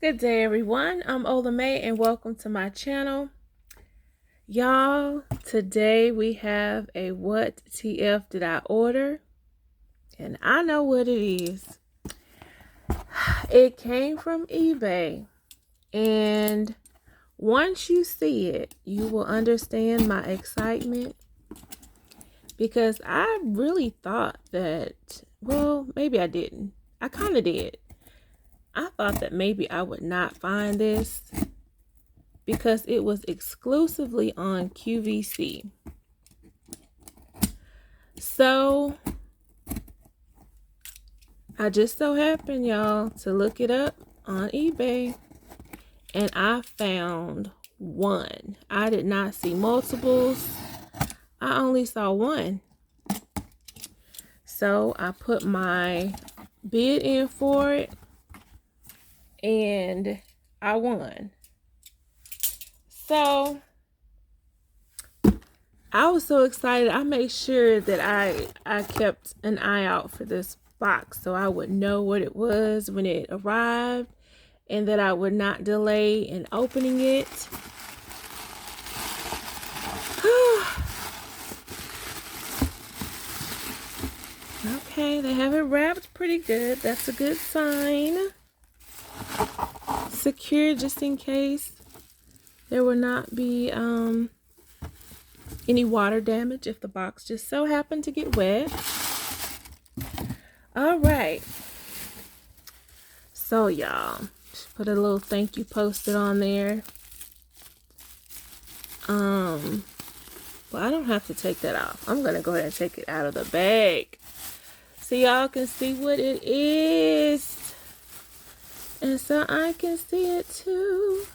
Good day, everyone. I'm Ola May, and welcome to my channel. Y'all, today we have a What TF Did I Order? And I know what it is. It came from eBay. And once you see it, you will understand my excitement. Because I really thought that, well, maybe I didn't. I kind of did. I thought that maybe I would not find this because it was exclusively on QVC. So I just so happened, y'all, to look it up on eBay, and I found one. I did not see multiples. I only saw one. So I put my bid in for it, and I won. So I was so excited. I made sure that I kept an eye out for this box so I would know what it was when it arrived and that I would not delay in opening it. Okay, they have it wrapped pretty good. That's a good sign. Secure just in case there will not be any water damage if the box just so happened to get wet. All right. So y'all, put a little thank you posted on there. Well, I don't have to take that off. I'm gonna go ahead and take it out of the bag so y'all can see what it is, and so I can see it too.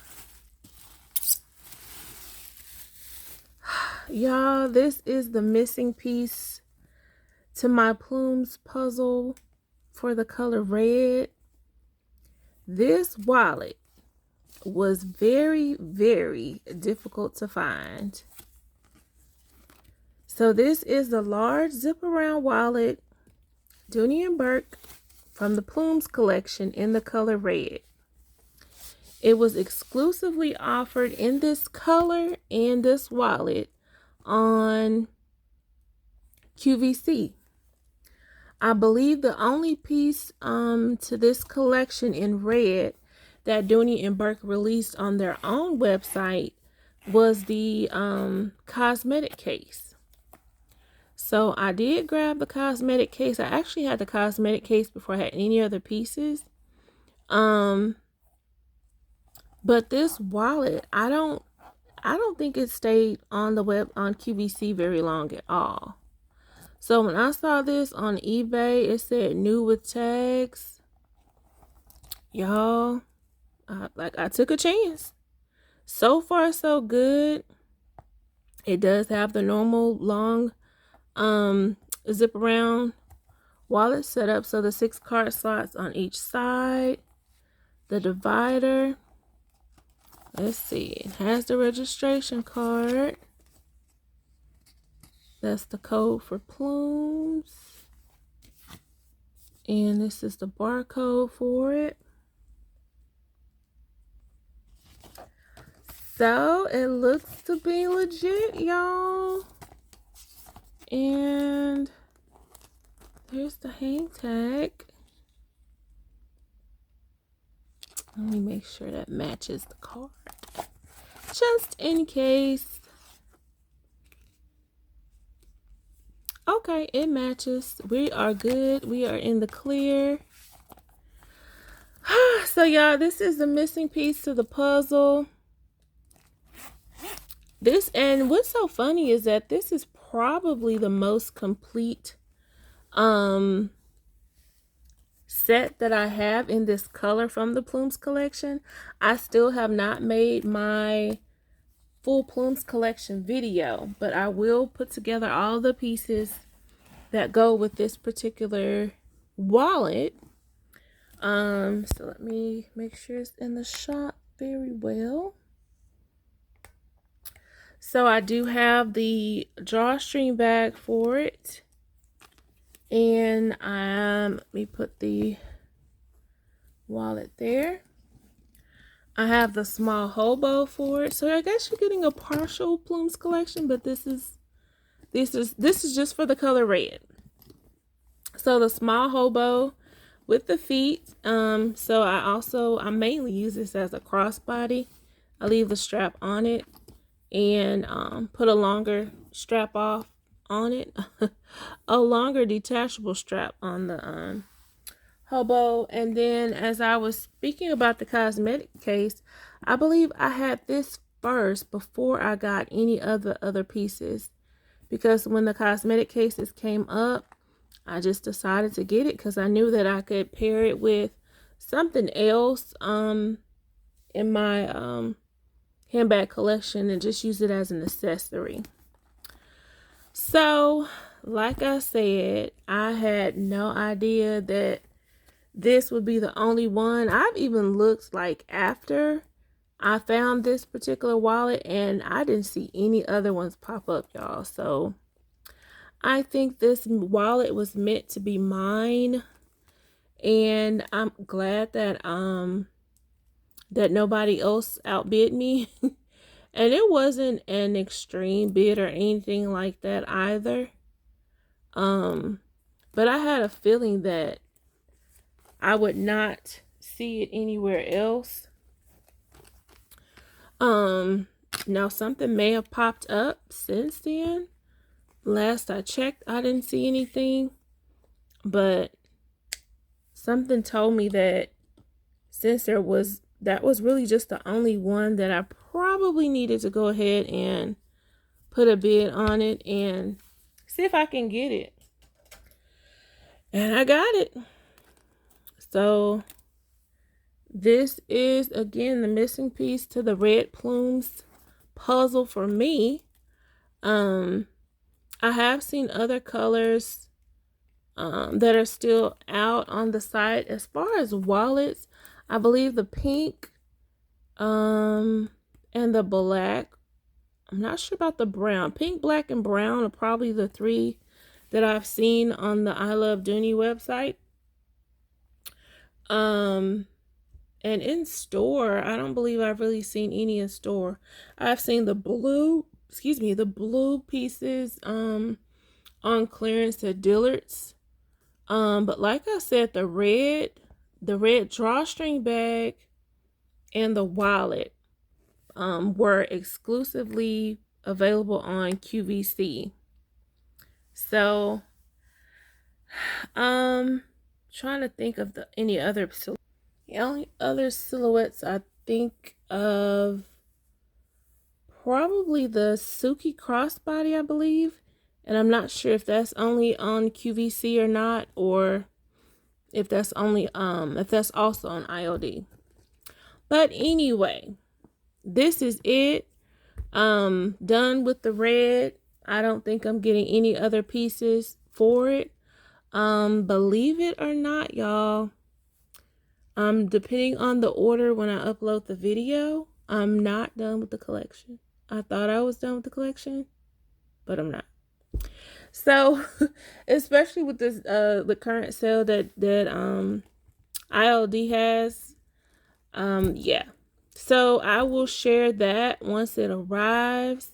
Y'all, this is the missing piece to my Plumes puzzle for the color red. This wallet was very, very difficult to find. So this is the large zip around wallet, Dooney and Bourke, from the Plumes collection in the color red. It was exclusively offered in this color and this wallet on QVC. I believe the only piece to this collection in red that Dooney and Bourke released on their own website was the cosmetic case. So I did grab the cosmetic case. I actually had the cosmetic case before I had any other pieces. But this wallet, I don't think it stayed on the web on QVC very long at all. So when I saw this on eBay, it said new with tags. Y'all, I took a chance. So far, so good. It does have the normal long zip around wallet setup. So the 6 card slots on each side. The divider. Let's see. It has the registration card. That's the code for Plumes. And this is the barcode for it. So it looks to be legit, y'all. And there's the hang tag. Let me make sure that matches the card, just in case. Okay, it matches. We are good. We are in the clear. So y'all, this is the missing piece to the puzzle. This, and what's so funny is that this is probably the most complete set that I have in this color from the Plumes collection. I still have not made my full Plumes collection video, but I will put together all the pieces that go with this particular wallet. So let me make sure it's in the shot very well. So I do have the drawstring bag for it. And let me put the wallet there. I have the small hobo for it. So I guess you're getting a partial Plumes collection, but this is just for the color red. So the small hobo with the feet. So I mainly use this as a crossbody. I leave the strap on it and put a longer strap off on it. A longer detachable strap on the hobo. And then as I was speaking about the cosmetic case, I believe I had this first before I got any other pieces, because when the cosmetic cases came up, I just decided to get it because I knew that I could pair it with something else in my handbag collection and just use it as an accessory. So like I said, I had no idea that this would be the only one. I've even looked like after I found this particular wallet and I didn't see any other ones pop up, y'all. So I think this wallet was meant to be mine, and I'm glad that that nobody else outbid me. And it wasn't an extreme bid or anything like that either. But I had a feeling that I would not see it anywhere else. Now something may have popped up since then. Last I checked, I didn't see anything, but something told me that since that was really just the only one, that I probably needed to go ahead and put a bid on it and see if I can get it. And I got it. So this is again the missing piece to the red Plumes puzzle for me. I have seen other colors that are still out on the site. As far as wallets, I believe the pink and the black. I'm not sure about the brown. Pink, black, and brown are probably the three that I've seen on the I Love Dooney website. And in store, I don't believe I've really seen any in store. I've seen the blue pieces on clearance at Dillard's. But like I said, the red drawstring bag and the wallet were exclusively available on QVC. So trying to think of any other silhouettes. The only other silhouettes I think of, probably the Suki crossbody, I believe. And I'm not sure if that's only on QVC or not, or if that's only if that's also on IOD. But anyway, this is it. Done with the red. I don't think I'm getting any other pieces for it. Believe it or not, y'all, depending on the order when I upload the video, I'm not done with the collection. I thought I was done with the collection, but I'm not. So especially with this the current sale that ILD has, yeah. So I will share that once it arrives.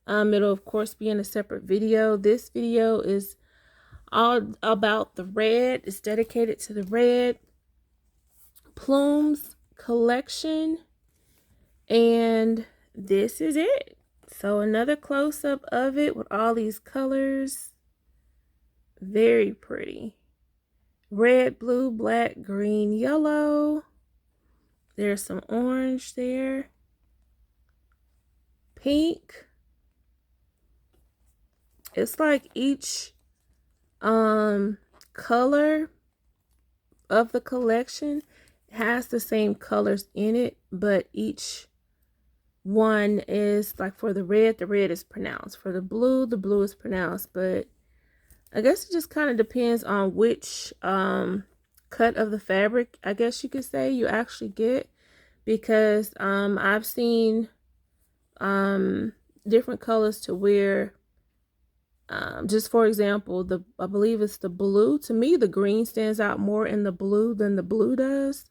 It'll of course be in a separate video. This video is all about the red. It's dedicated to the red Plumes collection, and this is it. So another close-up of it with all these colors. Very pretty. Red, blue, black, green, yellow. There's some orange there. Pink. It's like each color of the collection has the same colors in it, but each one is like, for the red is pronounced. For the blue is pronounced. But I guess it just kind of depends on which cut of the fabric, I guess you could say, you actually get, because I've seen different colors to where just for example, I believe it's the blue. To me, the green stands out more in the blue than the blue does.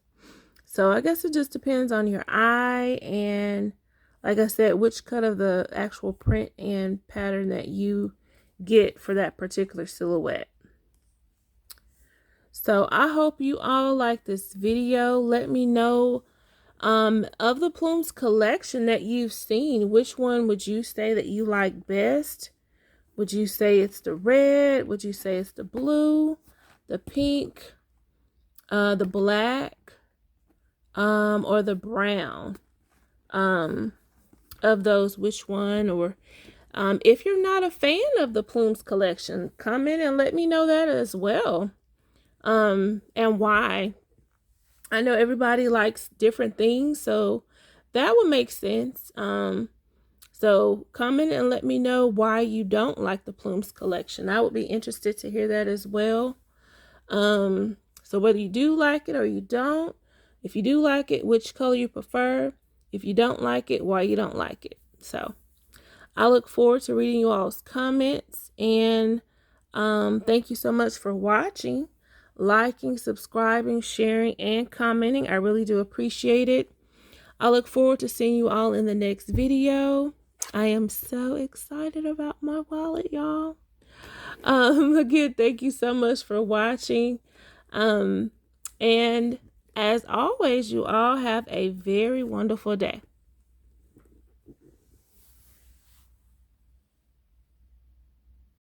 So I guess it just depends on your eye and, like I said, which cut of the actual print and pattern that you get for that particular silhouette. So I hope you all like this video. Let me know of the Plumes collection that you've seen, which one would you say that you like best? Would you say it's the red? Would you say it's the blue, the pink, the black, or the brown? Of those, which one? Or if you're not a fan of the Plumes collection, comment and let me know that as well. And why. I know everybody likes different things, so that would make sense. So comment and let me know why you don't like the Plumes collection. I would be interested to hear that as well. So whether you do like it or you don't, if you do like it, which color you prefer. If you don't like it, why you don't like it. So I look forward to reading you all's comments, and thank you so much for watching, liking, subscribing, sharing, and commenting. I really do appreciate it. I look forward to seeing you all in the next video. I am so excited about my wallet, y'all. Again, thank you so much for watching. And as always, you all have a very wonderful day.